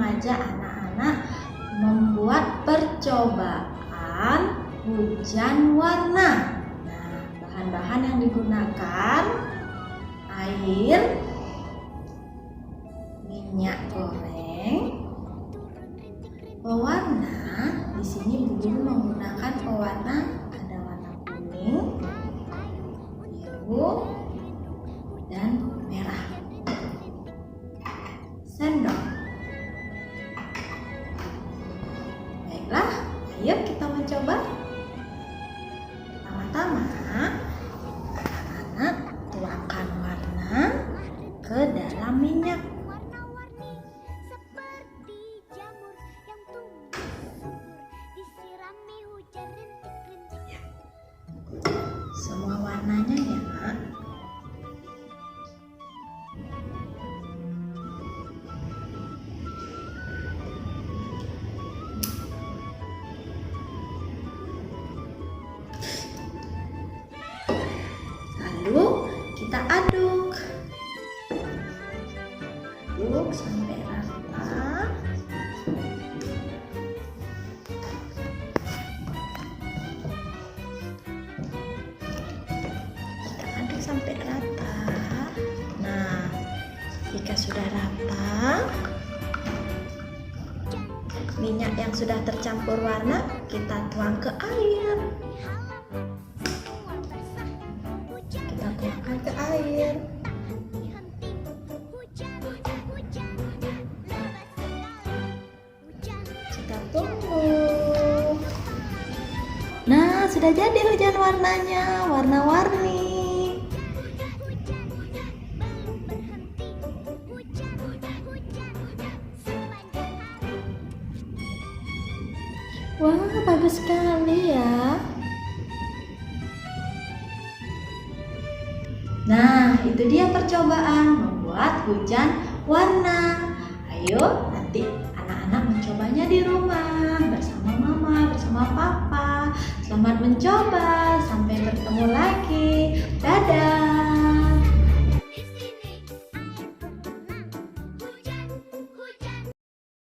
mengajak anak-anak membuat percobaan hujan warna. Nah, bahan-bahan yang digunakan air, minyak goreng, pewarna. Di sini Bu Guru menggunakan pewarna, ada warna kuning, biru, dan merah. Sendok. Baiklah, ayo kita mencoba. Pertama-tama, anak-anak tuangkan warna ke dalam minyak. Semua warnanya ya, Nak. Lalu kita aduk sampai rata. Kita aduk sampai rata. Nah, jika sudah rata, minyak yang sudah tercampur warna kita tuang ke air. Kita tuangkan ke air. Kita tunggu. Nah, sudah jadi hujan warnanya, warna-warni. Wah, bagus sekali ya. Nah, itu dia percobaan membuat hujan warna. Ayo, nanti anak-anak mencobanya di rumah bersama mama, bersama papa. Selamat mencoba, sampai bertemu lagi. Dadah.